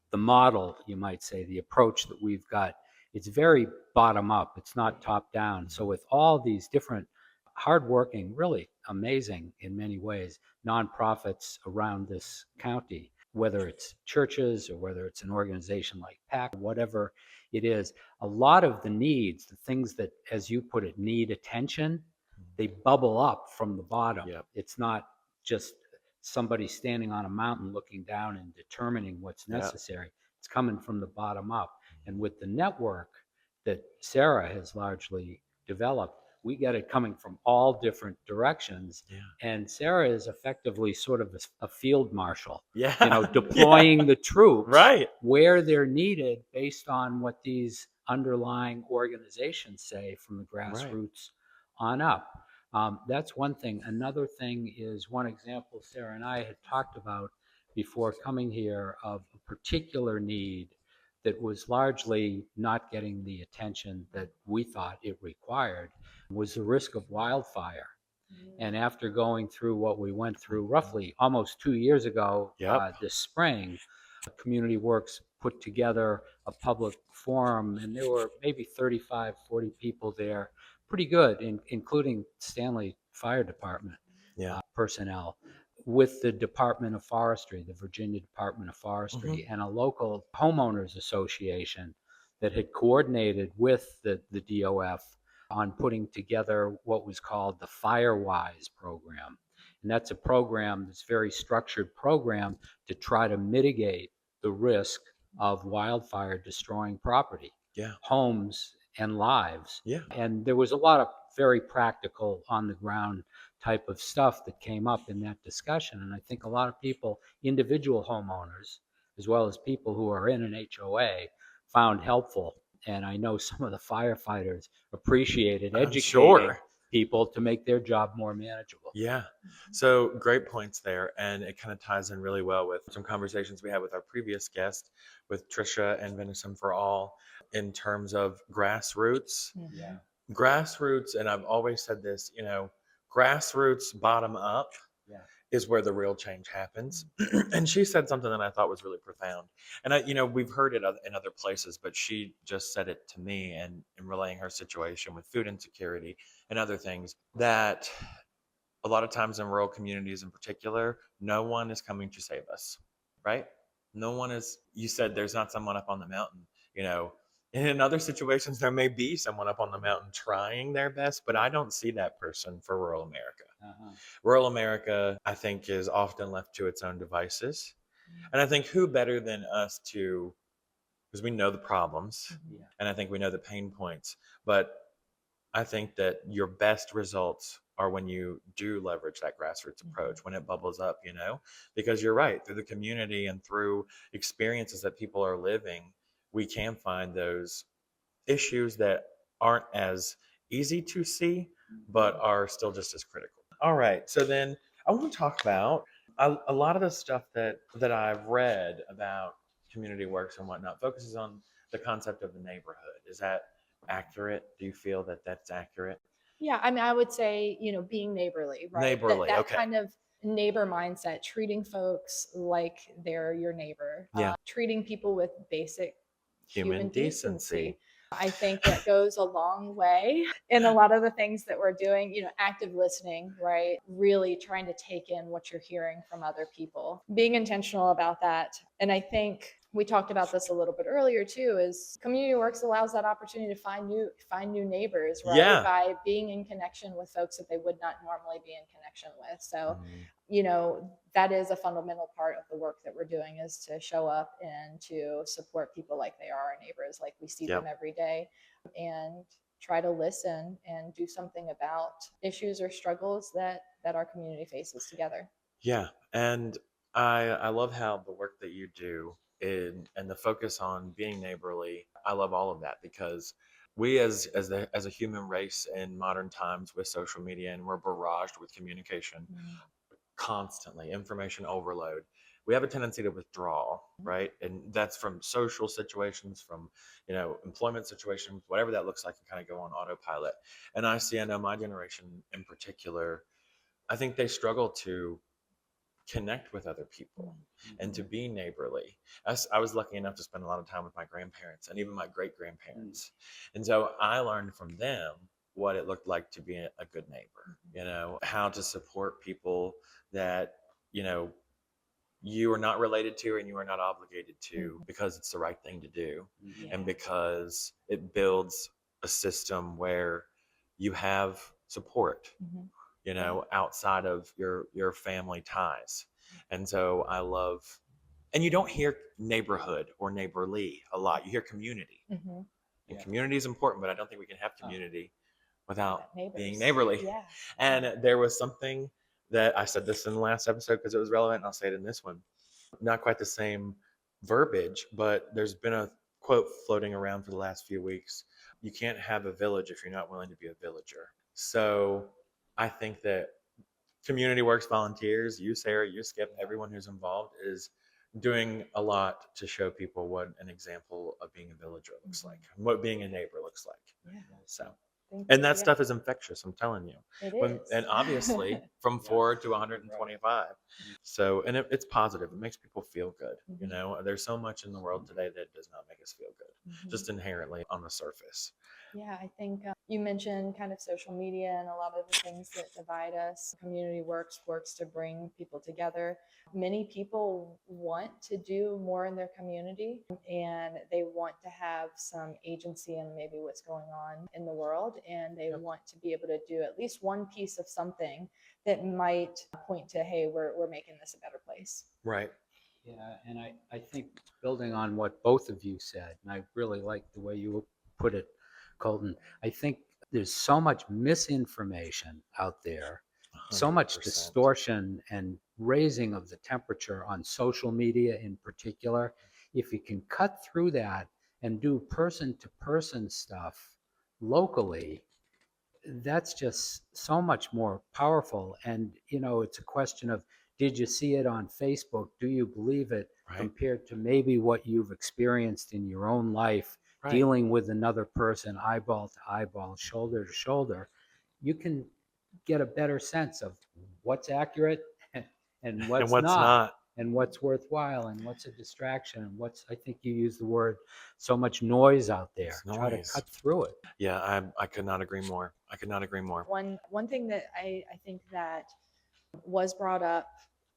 the model, you might say, the approach that we've got, it's very bottom up. It's not top down. So with all these different hardworking, really amazing in many ways, nonprofits around this county, whether it's churches or whether it's an organization like PAC, whatever it is, a lot of the needs, the things that, as you put it, need attention, they bubble up from the bottom. Yep. It's not just somebody standing on a mountain looking down and determining what's Yep. necessary. It's coming from the bottom up. And with the network that Sarah has largely developed, we get it coming from all different directions. Yeah. And Sarah is effectively sort of a field marshal, Yeah. you know, deploying the troops Right. where they're needed based on what these underlying organizations say from the grassroots on up. That's one thing. Another thing is, one example Sarah and I had talked about before coming here, of a particular need that was largely not getting the attention that we thought it required, was the risk of wildfire. And after going through what we went through roughly almost 2 years ago, this spring, Community Works put together a public forum, and there were maybe 35, 40 people there, pretty good, including Stanley Fire Department personnel, with the Department of Forestry, the Virginia Department of Forestry, and a local homeowners association that had coordinated with the DOF on putting together what was called the FireWise program. And that's a program, that's a very structured program to try to mitigate the risk of wildfire destroying property, homes, and lives. And there was a lot of very practical, on the ground type of stuff that came up in that discussion. And I think a lot of people, individual homeowners, as well as people who are in an HOA, found helpful. And I know some of the firefighters appreciated educating people to make their job more manageable. Yeah. So great points there. And it kind of ties in really well with some conversations we had with our previous guest, with Trisha and Venison for All, in terms of grassroots. Grassroots, and I've always said this, you know, grassroots bottom up is where the real change happens. And she said something that I thought was really profound. And I, you know, we've heard it in other places, but she just said it to me, and in relaying her situation with food insecurity and other things, that a lot of times in rural communities in particular, no one is coming to save us, right? No one is. You said there's not someone up on the mountain, you know. In other situations, there may be someone up on the mountain trying their best, but I don't see that person for rural America. Rural America, I think, is often left to its own devices. And I think who better than us to, because we know the problems, and I think we know the pain points, but I think that your best results are when you do leverage that grassroots approach, when it bubbles up, you know, because you're right, through the community and through experiences that people are living, we can find those issues that aren't as easy to see, but are still just as critical. All right. So then I want to talk about a lot of the stuff that I've read about community works and whatnot focuses on the concept of the neighborhood. Is that accurate? Do you feel that that's accurate? Yeah, I mean, I would say, you know, being neighborly, right? Neighborly, that okay. kind of neighbor mindset, treating folks like they're your neighbor, treating people with basic human decency. I think that goes a long way in a lot of the things that we're doing, you know, active listening, right? Really trying to take in what you're hearing from other people, being intentional about that. And I think we talked about this a little bit earlier too, is community works allows that opportunity to find new neighbors, right? By being in connection with folks that they would not normally be in connection with. So, you know, that is a fundamental part of the work that we're doing, is to show up and to support people like they are our neighbors, like we see them every day. And try to listen and do something about issues or struggles that our community faces together. Yeah, and I love how the work that you do and the focus on being neighborly. I love all of that because we as a human race in modern times with social media, and we're barraged with communication constantly, information overload. We have a tendency to withdraw, right? And that's from social situations, from employment situations, whatever that looks like, and kind of go on autopilot. And I know my generation in particular, I think they struggle to connect with other people and to be neighborly. I was lucky enough to spend a lot of time with my grandparents and even my great grandparents. And so I learned from them what it looked like to be a good neighbor, how to support people that, you are not related to and you are not obligated to because it's the right thing to do. And because it builds a system where you have support, outside of your family ties. And so I love, and you don't hear neighborhood or neighborly a lot. You hear community. And community is important, but I don't think we can have community without being neighborly. And there was something that I said this in the last episode because it was relevant, and I'll say it in this one. Not quite the same verbiage, but there's been a quote floating around for the last few weeks. You can't have a village if you're not willing to be a villager. So I think that community works volunteers, you, Sarah, you, Skip, everyone who's involved is doing a lot to show people what an example of being a villager looks like, and what being a neighbor looks like. So, and that stuff is infectious, I'm telling you. It is. And obviously from 4 to 125. So, and it's positive. It makes people feel good. There's so much in the world today that does not make us feel good, just inherently on the surface. Yeah, I think you mentioned kind of social media and a lot of the things that divide us. Community works to bring people together. Many people want to do more in their community, and they want to have some agency in maybe what's going on in the world, and they want to be able to do at least one piece of something that might point to, hey, we're making this a better place. Right. Yeah, and I think building on what both of you said, and I really like the way you put it, Colton, I think there's so much misinformation out there, 100%. So much distortion and raising of the temperature on social media in particular. If you can cut through that and do person-to-person stuff locally, that's just so much more powerful. And, it's a question of, did you see it on Facebook? Do you believe it? Right. Compared to maybe what you've experienced in your own life, right, dealing with another person, eyeball to eyeball, shoulder to shoulder, you can get a better sense of what's accurate and what's not, and what's worthwhile and what's a distraction, and I think you use the word, so much noise out there. Try to cut through it. Yeah, I could not agree more. One thing that I think that was brought up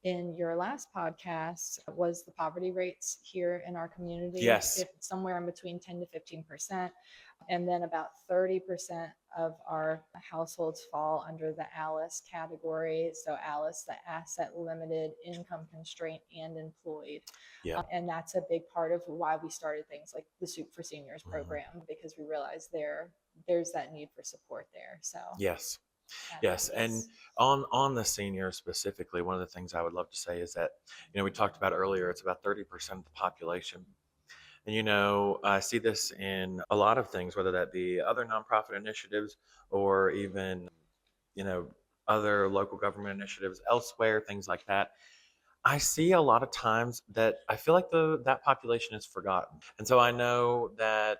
in your last podcast was the poverty rates here in our community. Yes. Somewhere in between 10 to 15%. And then about 30% of our households fall under the ALICE category. So ALICE, the asset limited, income constraint, and employed. Yeah. And that's a big part of why we started things like the Soup for Seniors program, because we realized there's that need for support there. So yes. Yes. And on the seniors specifically, one of the things I would love to say is that, we talked about earlier, it's about 30% of the population. And, I see this in a lot of things, whether that be other nonprofit initiatives or even, other local government initiatives elsewhere, things like that. I see a lot of times that I feel like that population is forgotten. And so I know that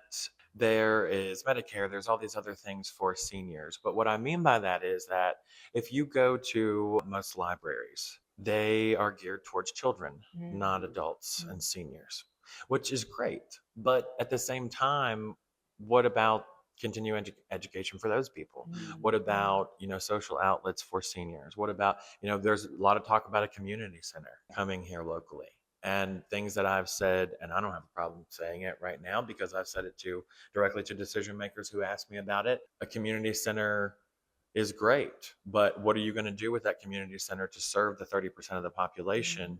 there is Medicare, there's all these other things for seniors. But what I mean by that is that if you go to most libraries, they are geared towards children, not adults and seniors, which is great. But at the same time, what about continuing education for those people? What about, social outlets for seniors? What about, there's a lot of talk about a community center coming here locally. And things that I've said, and I don't have a problem saying it right now because I've said it directly to decision makers who ask me about it. A community center is great, but what are you going to do with that community center to serve the 30% of the population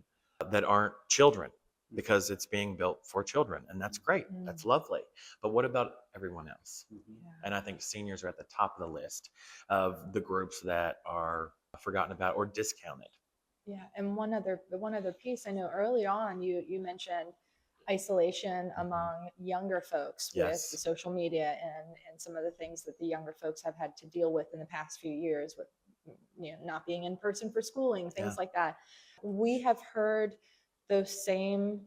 that aren't children? because it's being built for children, and that's great. That's lovely. But what about everyone else? And I think seniors are at the top of the list of the groups that are forgotten about or discounted. Yeah, and one other piece, I know early on you mentioned isolation among younger folks with the Yes. social media and some of the things that the younger folks have had to deal with in the past few years with not being in person for schooling, things like that. We have heard those same,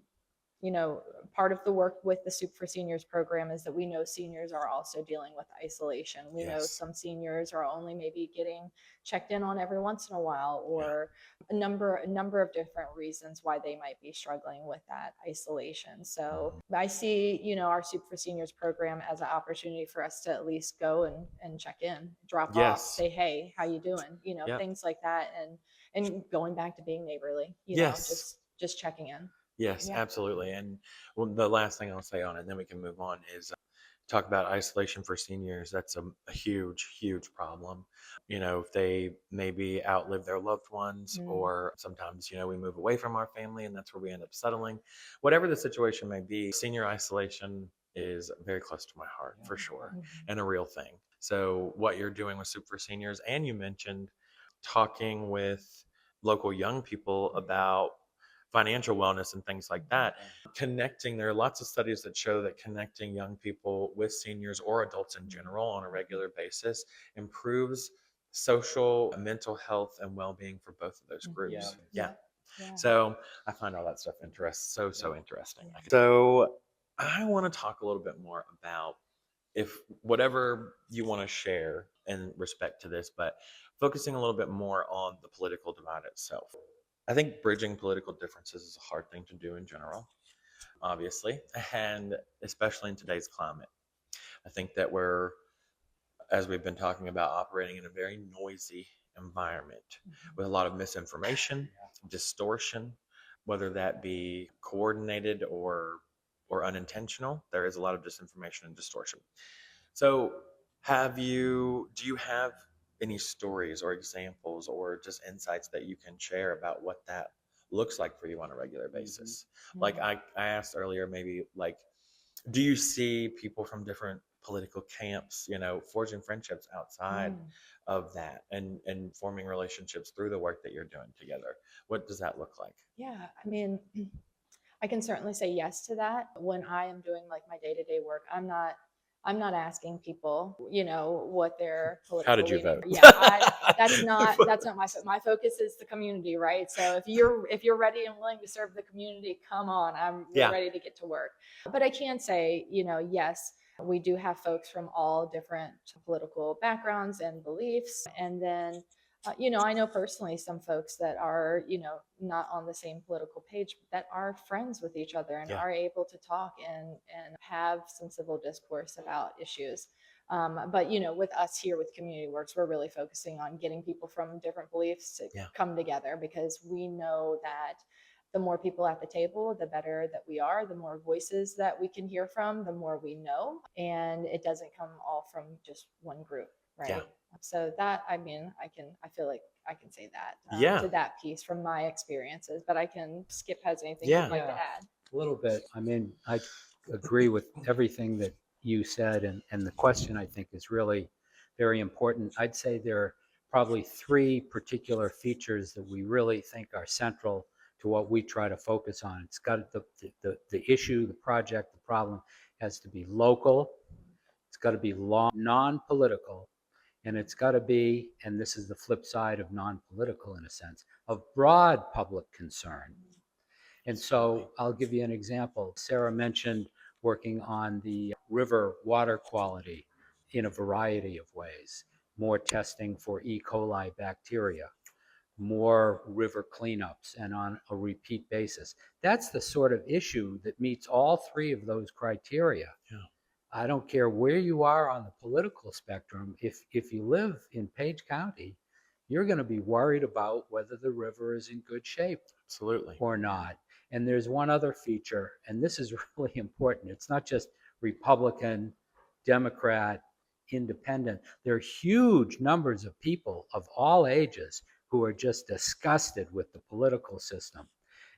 part of the work with the Soup for Seniors program is that we know seniors are also dealing with isolation. We know Yes. some seniors are only maybe getting checked in on every once in a while, or a number of different reasons why they might be struggling with that isolation. So I see, our Soup for Seniors program as an opportunity for us to at least go and check in, drop off, Yes. say, hey, how you doing? Yep. Things like that. And going back to being neighborly, Yes. just checking in. Yes, Yeah. absolutely. And well, the last thing I'll say on it, and then we can move on, is talk about isolation for seniors. That's a huge, huge problem. If they maybe outlive their loved ones, or sometimes, we move away from our family and that's where we end up settling. Whatever the situation may be, senior isolation is very close to my heart for sure, and a real thing. So, what you're doing with Soup for Seniors, and you mentioned talking with local young people about financial wellness and things like that. Connecting, there are lots of studies that show that connecting young people with seniors or adults in general on a regular basis improves social, mental health, and well-being for both of those groups. Yeah. So I find all that stuff so interesting. So I want to talk a little bit more about, if whatever you want to share in respect to this, but focusing a little bit more on the political divide itself. I think bridging political differences is a hard thing to do in general, obviously, and especially in today's climate. I think that we're, as we've been talking about, operating in a very noisy environment with a lot of misinformation, distortion, whether that be coordinated or unintentional. There is a lot of disinformation and distortion. So, do you have any stories or examples or just insights that you can share about what that looks like for you on a regular basis? Like I asked earlier, maybe like, do you see people from different political camps, forging friendships outside of that, and forming relationships through the work that you're doing together? What does that look like? Yeah, I mean, I can certainly say yes to that. When I am doing like my day-to-day work, I'm not asking people, what their political How did you leaning. vote? Yeah, that's not my focus is the community, right? So if you're ready and willing to serve the community, come on, we're ready to get to work. But I can say, yes, we do have folks from all different political backgrounds and beliefs, and then I know personally some folks that are, not on the same political page, but that are friends with each other and are able to talk and have some civil discourse about issues. But with us here with Community Works, we're really focusing on getting people from different beliefs to come together, because we know that the more people at the table, the better that we are, the more voices that we can hear from, the more we know, and it doesn't come all from just one group, right? So that, I feel like I can say that to that piece from my experiences, but Skip has anything you'd like to add? A little bit. I agree with everything that you said, and the question, I think, is really very important. I'd say there are probably three particular features that we really think are central to what we try to focus on. It's got the issue, the project, the problem has to be local. It's got to be non-political, and it's got to be, and this is the flip side of non-political in a sense, of broad public concern. And so I'll give you an example. Sarah mentioned working on the river water quality in a variety of ways, more testing for E. coli bacteria, more river cleanups, and on a repeat basis. That's the sort of issue that meets all three of those criteria. I don't care where you are on the political spectrum. If you live in Page County, you're going to be worried about whether the river is in good shape. Absolutely. Or not. And there's one other feature, and this is really important. It's not just Republican, Democrat, Independent. There are huge numbers of people of all ages who are just disgusted with the political system.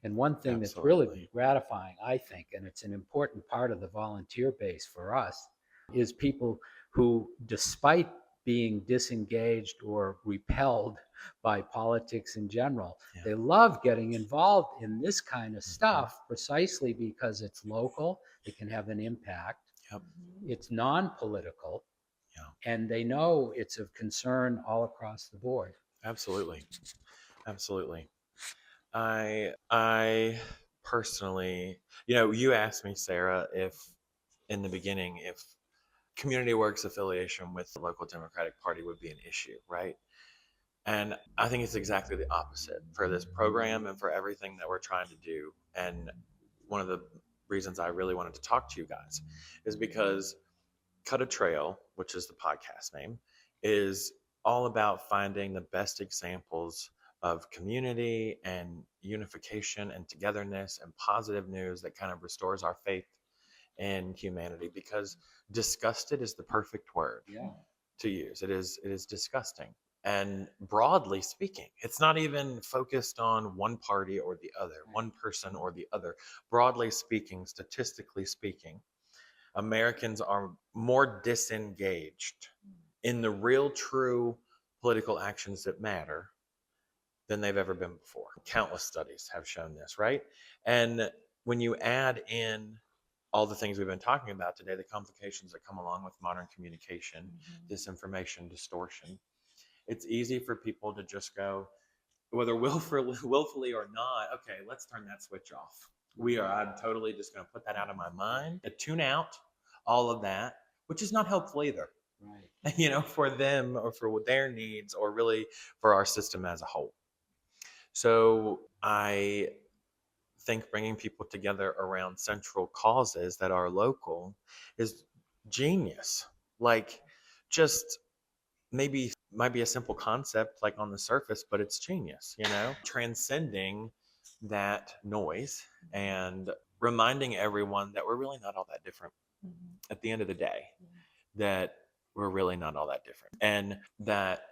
And one thing that's really been Absolutely. gratifying, I think, and it's an important part of the volunteer base for us, is people who, despite being disengaged or repelled by politics in general, Yeah. they love getting involved in this kind of Mhm. stuff precisely because it's local, it can have an impact, Yep. it's non-political, Yeah. and they know it's of concern all across the board. Absolutely. Absolutely. I personally, you asked me, Sarah, if in the beginning, if community works affiliation with the local Democratic Party would be an issue, right? And I think it's exactly the opposite for this program and for everything that we're trying to do. And one of the reasons I really wanted to talk to you guys is because Cut a Trail, which is the podcast name, is all about finding the best examples of community and unification and togetherness and positive news that kind of restores our faith in humanity, because disgusted is the perfect word Yeah. to use. It is disgusting. And broadly speaking, it's not even focused on one party or the other, one person or the other. Broadly speaking, statistically speaking, Americans are more disengaged in the real, true political actions that matter than they've ever been before. Countless studies have shown this, right? And when you add in all the things we've been talking about today, the complications that come along with modern communication, disinformation, distortion, it's easy for people to just go, whether willfully or not, okay, let's turn that switch off. I'm totally just going to put that out of my mind, tune out all of that, which is not helpful either, Right. for them or for their needs or really for our system as a whole. So I think bringing people together around central causes that are local is genius. Like, just maybe might be a simple concept like on the surface, but it's genius, transcending that noise and reminding everyone that we're really not all that different at the end of the day, that we're really not all that different, and that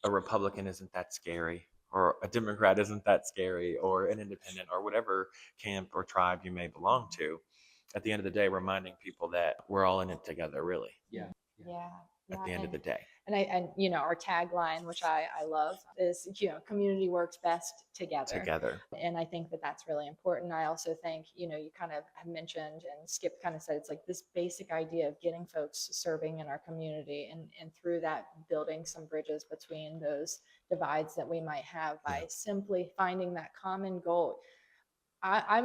a Republican isn't that scary, or a Democrat isn't that scary, or an independent, or whatever camp or tribe you may belong to. At the end of the day, reminding people that we're all in it together, really, Yeah. Yeah. at the end of the day. And our tagline, which I love, is community works best together. And I think that that's really important. I also think you kind of have mentioned, and Skip kind of said, it's like this basic idea of getting folks serving in our community, and through that building some bridges between those divides that we might have by simply finding that common goal. I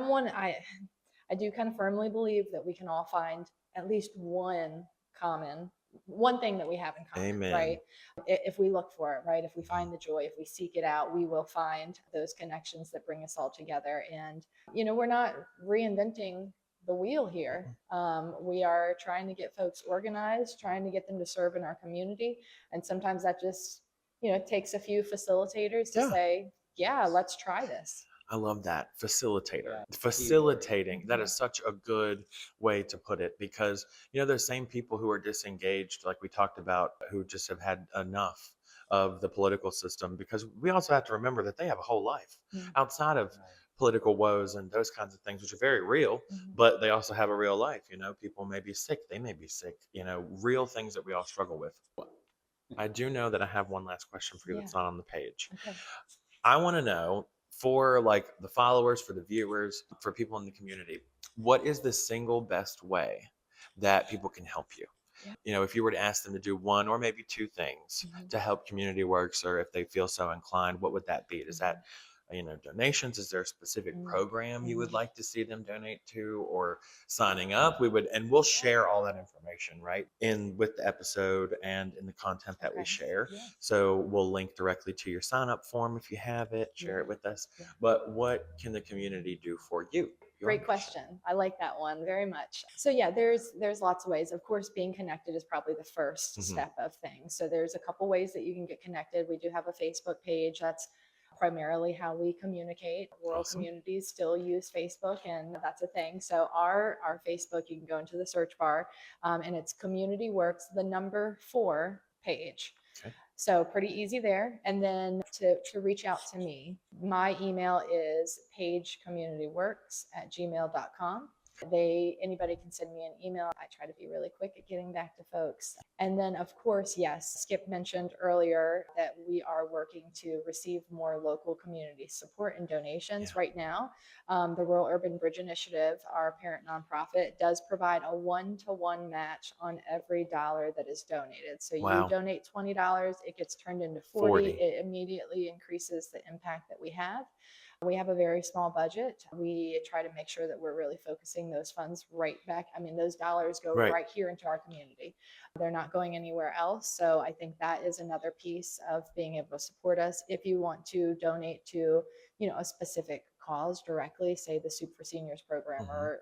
do kind of firmly believe that we can all find at least one thing that we have in common. Amen. Right? If we look for it, right? If we find the joy, if we seek it out, we will find those connections that bring us all together. And, we're not reinventing the wheel here. We are trying to get folks organized, trying to get them to serve in our community. And sometimes that just, takes a few facilitators to say, yeah, let's try this. I love that. Facilitator. Yeah. Facilitating. That is such a good way to put it, because, those same people who are disengaged, like we talked about, who just have had enough of the political system, because we also have to remember that they have a whole life outside of political woes and those kinds of things, which are very real, but they also have a real life. People may be sick. They may be sick, real things that we all struggle with. I do know that I have one last question for you that's not on the page. Okay. I want to know, for like the followers, for the viewers, for people in the community, what is the single best way that people can help you? If you were to ask them to do one or maybe two things to help Community Works, or if they feel so inclined, what would that be? Is that donations? Is there a specific program you would like to see them donate to, or signing up? We'll share all that information right in with the episode and in the content that we share. So we'll link directly to your sign up form if you have it, share it with us. But what can the community do for you? Great question. I like that one very much. So yeah, there's lots of ways. Of course, being connected is probably the first step of things. So there's a couple ways that you can get connected. We do have a Facebook page. That's primarily how we communicate. Rural communities still use Facebook, and that's a thing. So our Facebook, you can go into the search bar, and it's Community Works, the number 4 page. So pretty easy there. And then to reach out to me, my email is pagecommunityworks@gmail.com. Anybody can send me an email. I try to be really quick at getting back to folks. And then of course, yes, Skip mentioned earlier that we are working to receive more local community support and donations. Right now. The Rural Urban Bridge Initiative, our parent nonprofit, does provide a 1-to-1 match on every dollar that is donated. So Wow. you donate $20, it gets turned into 40. It immediately increases the impact that we have. We have a very small budget. We try to make sure that we're really focusing those funds right back. I mean, those dollars go right here into our community. They're not going anywhere else. So I think that is another piece of being able to support us. If you want to donate to, a specific cause directly, say the Soup for Seniors program, or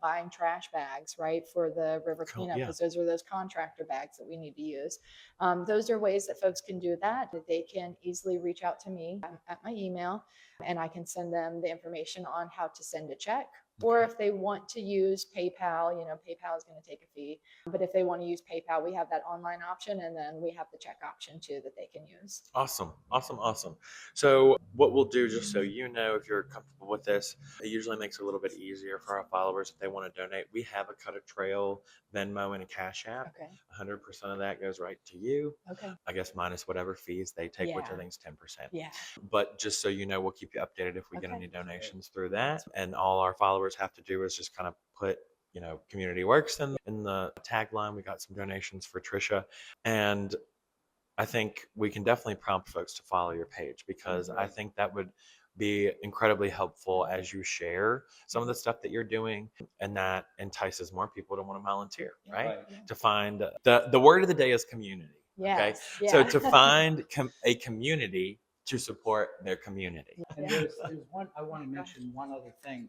buying trash bags, right, for the river cleanup, because those are those contractor bags that we need to use. Those are ways that folks can do that. They can easily reach out to me at my email, and I can send them the information on how to send a check. Or if they want to use PayPal, PayPal is going to take a fee. But if they want to use PayPal, we have that online option, and then we have the check option too that they can use. Awesome. So what we'll do, just so you know, if you're comfortable with this, it usually makes it a little bit easier for our followers if they want to donate. We have a Cut a Trail Venmo and a Cash App. Okay. 100% of that goes right to you. Okay. I guess minus whatever fees they take, which I think is 10%. Yeah. But just so you know, we'll keep you updated if we get any donations through that. And all our followers have to do is just kind of put Community Works in the tagline. We got some donations for Trisha, and I think we can definitely prompt folks to follow your page, because I think that would be incredibly helpful as you share some of the stuff that you're doing, and that entices more people to want to volunteer, right? To find the word of the day is community. Okay. So to find a community to support their community. And there's one, I want to mention one other thing,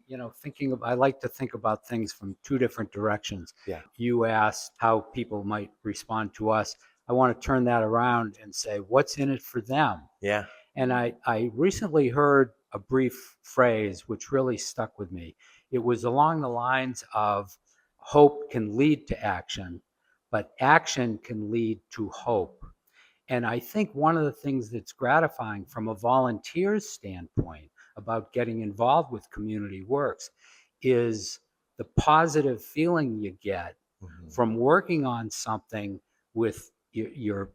I like to think about things from two different directions. Yeah. You asked how people might respond to us. I want to turn that around and say, what's in it for them? Yeah. And I recently heard a brief phrase which really stuck with me. It was along the lines of, hope can lead to action, but action can lead to hope. And I think one of the things that's gratifying from a volunteer's standpoint about getting involved with Community Works is the positive feeling you get from working on something with your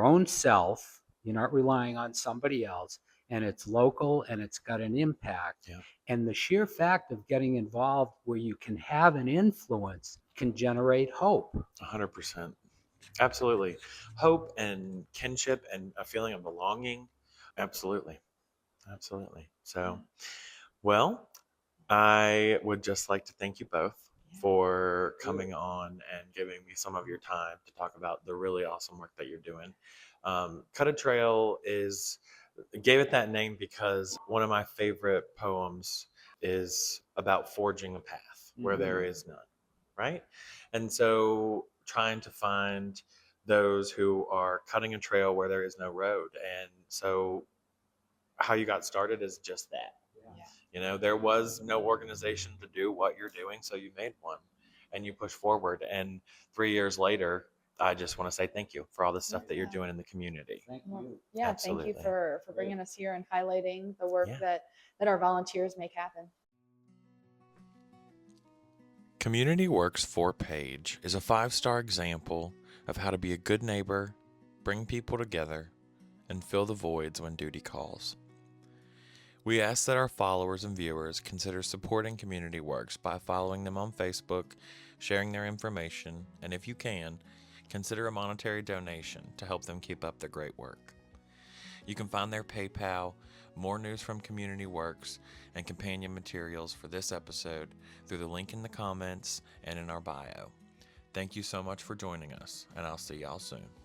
own self. You're not relying on somebody else, and it's local and it's got an impact. Yeah. And the sheer fact of getting involved where you can have an influence can generate hope. 100%. Absolutely. Hope and kinship and a feeling of belonging. Absolutely. So, well, I would just like to thank you both for coming on and giving me some of your time to talk about the really awesome work that you're doing. Cut a Trail gave it that name because one of my favorite poems is about forging a path where there is none, right? And so trying to find those who are cutting a trail where there is no road. And so how you got started is just that. There was no organization to do what you're doing, so you made one and you push forward. And 3 years later, I just want to say thank you for all the stuff that you're doing in the community. Thank you. Yeah, Absolutely. Thank you for bringing us here and highlighting the work that our volunteers make happen. Community Works for Page is a 5-star example of how to be a good neighbor, bring people together, and fill the voids when duty calls. We ask that our followers and viewers consider supporting Community Works by following them on Facebook, sharing their information, and if you can, consider a monetary donation to help them keep up the great work. You can find their PayPal, more news from Community Works, and companion materials for this episode through the link in the comments and in our bio. Thank you so much for joining us, and I'll see y'all soon.